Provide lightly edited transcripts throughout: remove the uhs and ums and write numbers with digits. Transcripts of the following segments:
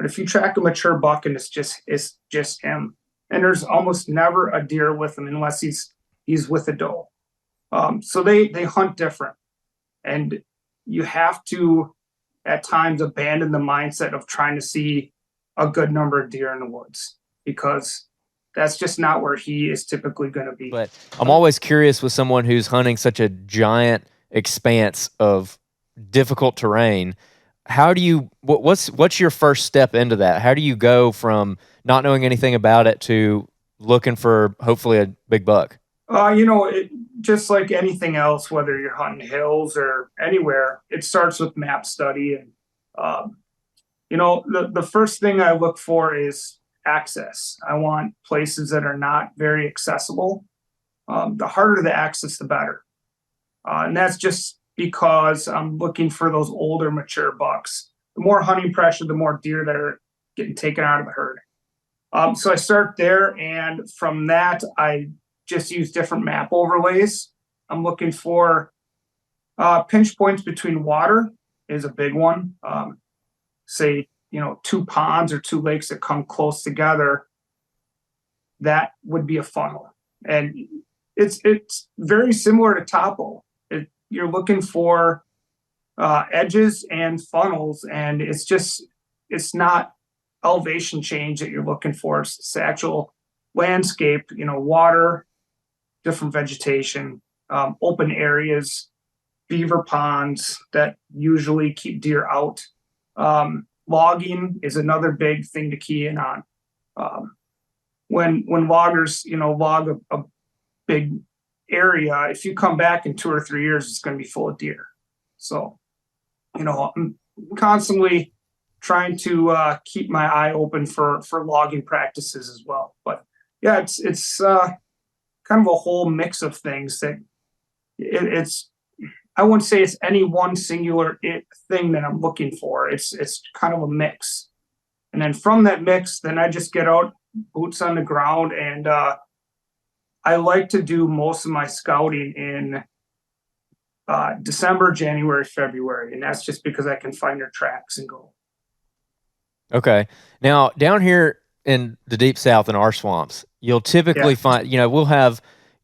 But if you track a mature buck and it's just him, and there's almost never a deer with him unless he's with a doe. So they hunt different, and you have to at times abandon the mindset of trying to see a good number of deer in the woods because that's just not where he is typically going to be. But I'm always curious with someone who's hunting such a giant expanse of difficult terrain. How do you what's your first step into that? How do you go from not knowing anything about it to looking for hopefully a big buck? Just like anything else, whether you're hunting hills or anywhere, it starts with map study. And, the first thing I look for is access. I want places that are not very accessible. The harder the access, the better. And that's just because I'm looking for those older, mature bucks. The more hunting pressure, the more deer that are getting taken out of the herd. So I start there, and from that, I just use different map overlays. I'm looking for pinch points between water is a big one. Say, two ponds or two lakes that come close together. That would be a funnel, and it's very similar to topo. You're looking for edges and funnels, and it's not elevation change that you're looking for. It's the actual landscape, water, different vegetation, open areas, beaver ponds that usually keep deer out. Logging is another big thing to key in on. When loggers, log a big area, if you come back in 2 or 3 years, it's going to be full of deer. So, I'm constantly trying to keep my eye open for logging practices as well. But yeah, it's kind of a whole mix of things that it's. I wouldn't say it's any one singular thing that I'm looking for. It's kind of a mix, and then from that mix, then I just get out, boots on the ground, and I like to do most of my scouting in December, January, February, and that's just because I can find their tracks and go. Okay. Now, down here in the deep south in our swamps, you'll typically Yeah. find,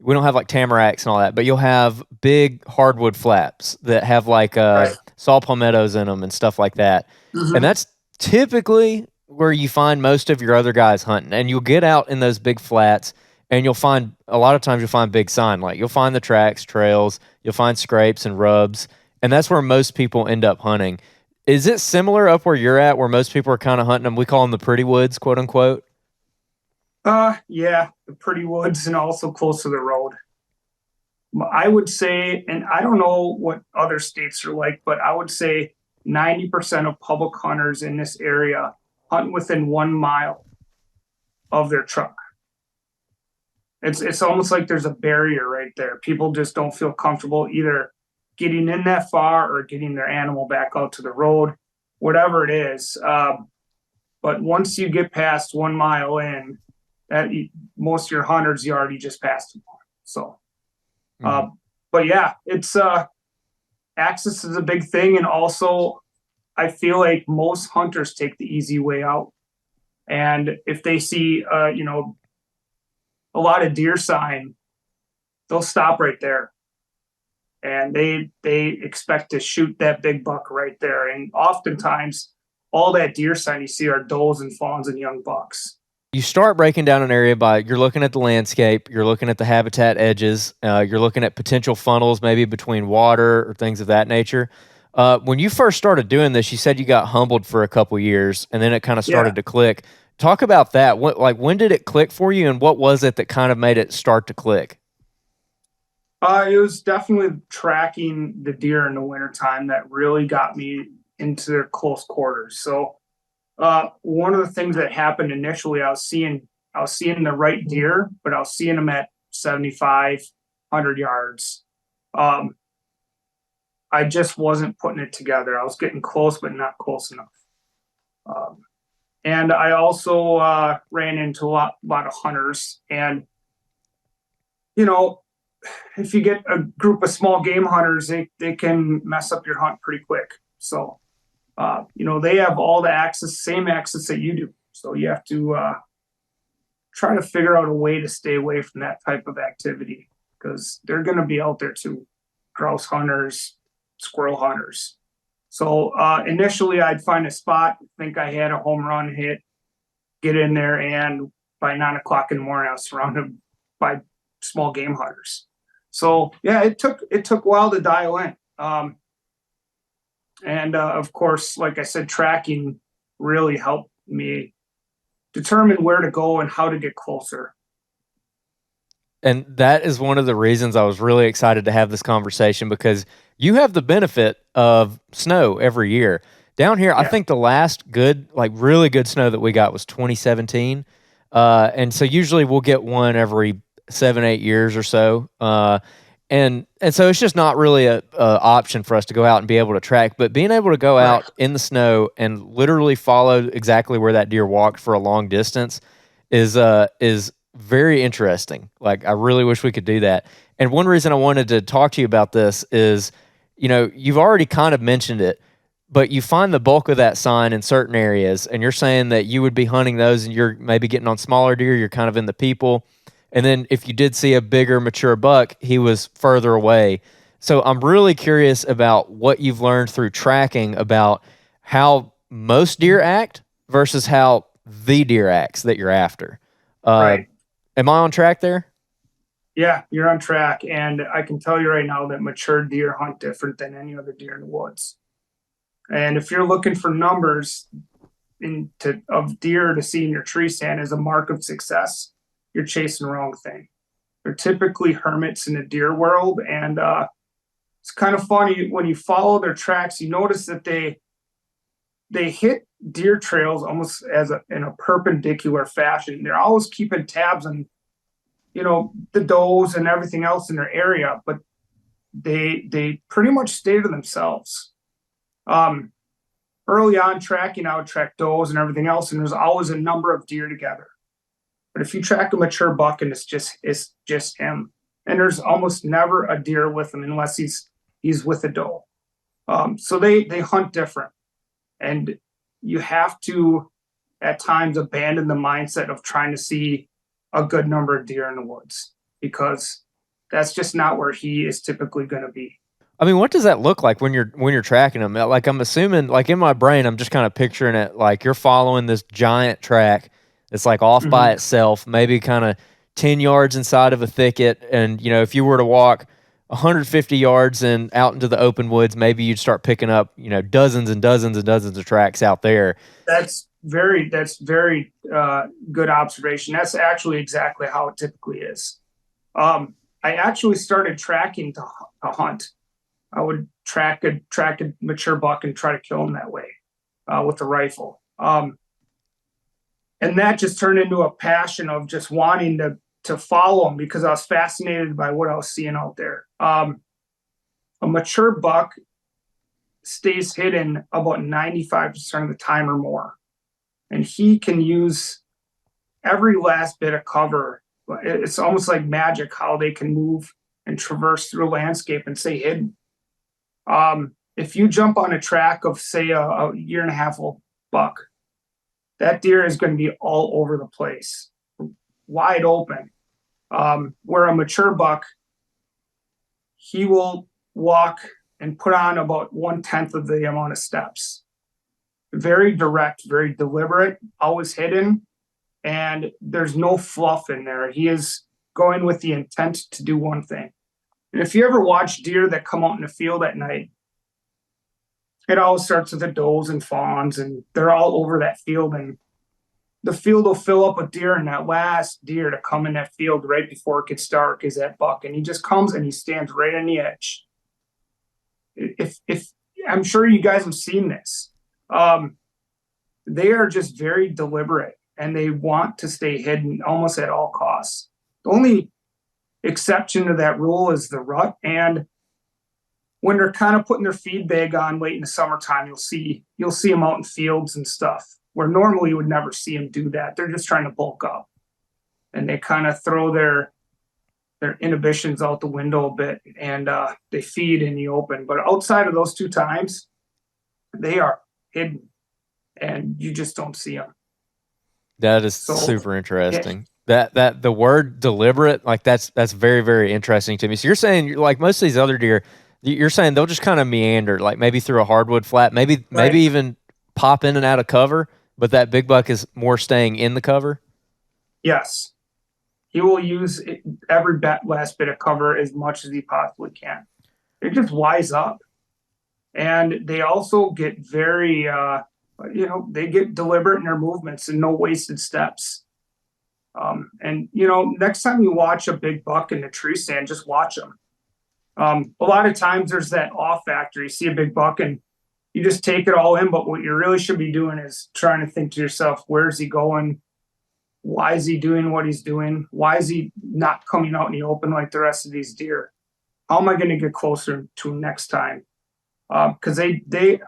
we don't have like tamaracks and all that, but you'll have big hardwood flaps that have like Right. saw palmettos in them and stuff like that. And Mm-hmm. that's typically where you find most of your other guys hunting. And you'll get out in those big flats and you'll find a lot of times you'll find big sign. Like you'll find the tracks, trails, you'll find scrapes and rubs. And that's where most people end up hunting. Is it similar up where you're at, where most people are kind of hunting them? We call them the pretty woods, quote unquote. Yeah, the pretty woods and also close to the road. I would say, and I don't know what other states are like, but I would say 90% of public hunters in this area hunt within 1 mile of their truck. It's almost like there's a barrier right there. People just don't feel comfortable either getting in that far or getting their animal back out to the road, whatever it is. But once you get past 1 mile in, that most of your hunters you already just passed them. So, Mm-hmm. but yeah, it's access is a big thing, and also I feel like most hunters take the easy way out, and if they see a lot of deer sign, they'll stop right there, and they expect to shoot that big buck right there, and oftentimes all that deer sign you see are does and fawns and young bucks. You start breaking down an area by you're looking at the landscape, you're looking at the habitat edges, you're looking at potential funnels maybe between water or things of that nature. When you first started doing this, you said you got humbled for a couple years and then it kind of Yeah. started to click. Talk about that. When did it click for you, and what was it that kind of made it start to click? It was definitely tracking the deer in the wintertime that really got me into their close quarters. So one of the things that happened initially, I was seeing the right deer, but I was seeing them at 75, 100 yards. Um, I just wasn't putting it together. I was getting close, but not close enough. Um, and I also ran into a lot of hunters, and you know, if you get a group of small game hunters, they can mess up your hunt pretty quick. So They have all the access, same access that you do. So you have to try to figure out a way to stay away from that type of activity because they're going to be out there too. Grouse hunters, squirrel hunters. So initially, I'd find a spot, think I had a home run hit, get in there, and by 9 o'clock in the morning, I was surrounded by small game hunters. So yeah, it took a while to dial in. And of course, like I said, tracking really helped me determine where to go and how to get closer. And that is one of the reasons I was really excited to have this conversation because you have the benefit of snow every year. Down here, I Yeah, think the last good, like really good snow that we got was 2017. And so usually we'll get one every 7, 8 years or so. And so it's just not really a option for us to go out and be able to track. But being able to go right. out in the snow and literally follow exactly where that deer walked for a long distance is very interesting. Like I really wish we could do that. And one reason I wanted to talk to you about this is, you've already kind of mentioned it, but you find the bulk of that sign in certain areas, and you're saying that you would be hunting those, and you're maybe getting on smaller deer. You're kind of in the people, and then if you did see a bigger mature buck, he was further away. So I'm really curious about what you've learned through tracking about how most deer act versus how the deer acts that you're after. Uh, Right. Am I on track there? Yeah, you're on track. And I can tell you right now that mature deer hunt different than any other deer in the woods. And if you're looking for numbers of deer to see in your tree stand as a mark of success, you're chasing the wrong thing. They're typically hermits in the deer world. And it's kind of funny when you follow their tracks, you notice that they hit deer trails almost in a perpendicular fashion. They're always keeping tabs on the does and everything else in their area, but they pretty much stay to themselves. Um, Early on tracking, I would track does and everything else, and there's always a number of deer together. But if you track a mature buck and it's just him, and there's almost never a deer with him unless he's with a doe. So they hunt different, and you have to at times abandon the mindset of trying to see a good number of deer in the woods because that's just not where he is typically going to be. I mean, what does that look like when you're tracking them? Like I'm assuming, like in my brain, I'm just kind of picturing it like you're following this giant track. It's like off by Mm-hmm. itself, maybe kind of 10 yards inside of a thicket, and if you were to walk 150 yards and out into the open woods, maybe you'd start picking up dozens and dozens and dozens of tracks out there. That's very good observation. That's actually exactly how it typically is. I actually started tracking to hunt. I would track a mature buck and try to kill him that way with a rifle. And that just turned into a passion of just wanting to follow him because I was fascinated by what I was seeing out there. A mature buck stays hidden about 95% of the time or more, and he can use every last bit of cover. It's almost like magic how they can move and traverse through a landscape and stay hidden. If you jump on a track of, say, a year and a half old buck, that deer is going to be all over the place, wide open. Where a mature buck, he will walk and put on about 1/10 of the amount of steps. Very direct, very deliberate, always hidden, and there's no fluff in there. He is going with the intent to do one thing. And if you ever watch deer that come out in the field at night, it always starts with the does and fawns, and they're all over that field. And the field will fill up with deer, and that last deer to come in that field right before it gets dark is that buck. And he just comes and he stands right on the edge. If I'm sure you guys have seen this, they are just very deliberate and they want to stay hidden almost at all costs. The only exception to that rule is the rut. And when they're kind of putting their feed bag on late in the summertime, you'll see them out in fields and stuff where normally you would never see them do that. They're just trying to bulk up, and they kind of throw their inhibitions out the window a bit, and they feed in the open. But outside of those two times, they are hidden, and you just don't see them. That is So super yeah, interesting. That the word deliberate, like that's very, very interesting to me. So you're saying like most of these other deer, you're saying they'll just kind of meander, like maybe through a hardwood flat, maybe right. even pop in and out of cover, but that big buck is more staying in the cover. Yes, he will use every last bit of cover as much as he possibly can. They just wise up, and they also get very, they get deliberate in their movements and no wasted steps. And next time you watch a big buck in the tree stand, just watch them. A lot of times there's that off factor. You see a big buck and you just take it all in, but what you really should be doing is trying to think to yourself, where's he going? Why is he doing what he's doing? Why is he not coming out in the open like the rest of these deer? How am I going to get closer to him next time? Because they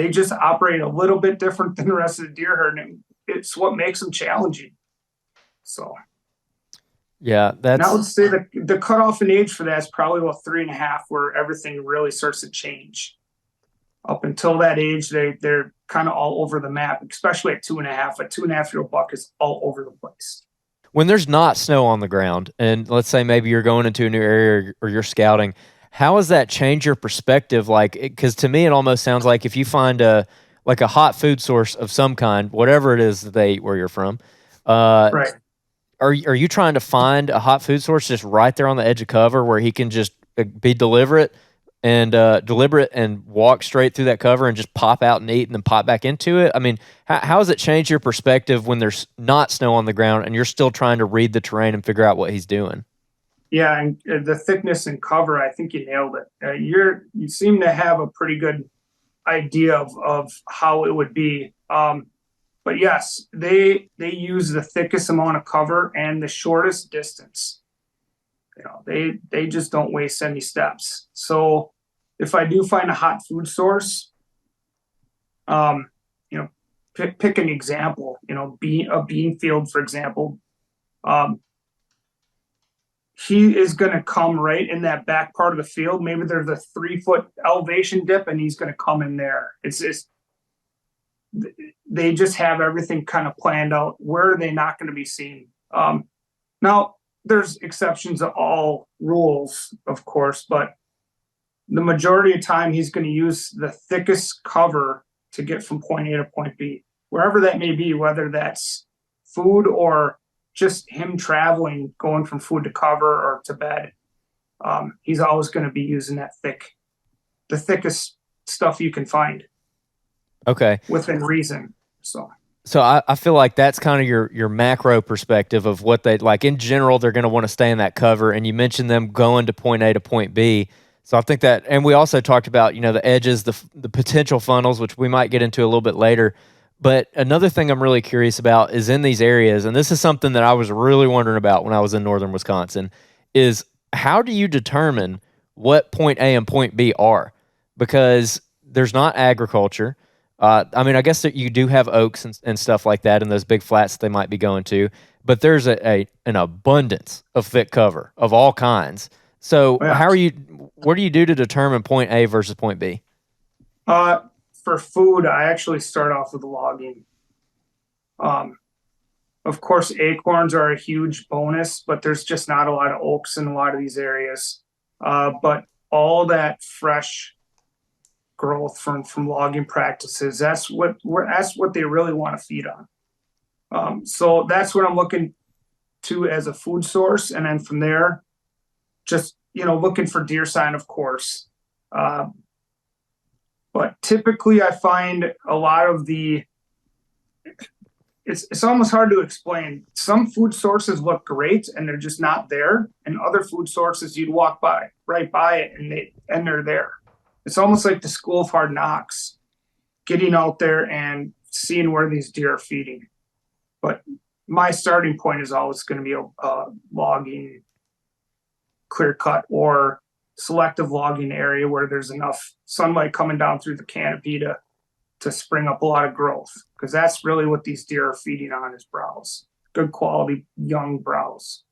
just operate a little bit different than the rest of the deer herd, and it's what makes them challenging. So, Yeah, and I that's would say the cutoff in age for that is probably about 3.5, where everything really starts to change. Up until that age, they're kind of all over the map, especially at 2.5. A 2.5-year-old buck is all over the place. when there's not snow on the ground, and let's say maybe you're going into a new area or you're scouting. How does that change your perspective? Like, because to me, it almost sounds like if you find a hot food source of some kind, whatever it is that they eat where you're from, uh, Right. are you trying to find a hot food source just right there on the edge of cover where he can just be deliberate and walk straight through that cover and just pop out and eat and then pop back into it? I mean, how has it changed your perspective when there's not snow on the ground and you're still trying to read the terrain and figure out what he's doing? Yeah, and the thickness and cover, I think you nailed it. You seem to have a pretty good idea of how it would be. But yes, they use the thickest amount of cover and the shortest distance. They just don't waste any steps. So if I do find a hot food source, um, pick an example. A bean field, for example. Um, he is going to come right in that back part of the field. Maybe there's a 3-foot elevation dip, and he's going to come in there. It's just they just have everything kind of planned out. Where are they not going to be seen? Now, there's exceptions to all rules, of course, but the majority of time he's going to use the thickest cover to get from point A to point B, wherever that may be, whether that's food or just him traveling, going from food to cover or to bed. He's always going to be using the thickest stuff you can find Okay. within reason. So So I feel like that's kind of your macro perspective of what they like in general. They're going to want to stay in that cover, and you mentioned them going to point A to point B. So I think that, and we also talked about the edges, the potential funnels, which we might get into a little bit later. But another thing I'm really curious about is in these areas, and this is something that I was really wondering about when I was in northern Wisconsin, is how do you determine what point A and point B are? Because there's not agriculture. I mean, I guess that you do have oaks and stuff like that in those big flats they might be going to, but there's an abundance of thick cover of all kinds. So, yeah. What do you do to determine point A versus point B? For food, I actually start off with logging. Um, of course, acorns are a huge bonus, but there's just not a lot of oaks in a lot of these areas. But all that fresh growth from logging practices, that's what they really want to feed on. So that's what I'm looking to as a food source, and then from there, just looking for deer sign, of course. But typically, I find a lot of it's almost hard to explain. Some food sources look great and they're just not there, and other food sources you'd walk right by it and they're there. It's almost like the school of hard knocks, getting out there and seeing where these deer are feeding. But my starting point is always going to be a logging, clear cut, or selective logging area where there's enough sunlight coming down through the canopy to spring up a lot of growth, because that's really what these deer are feeding on, is browse, good quality young browse.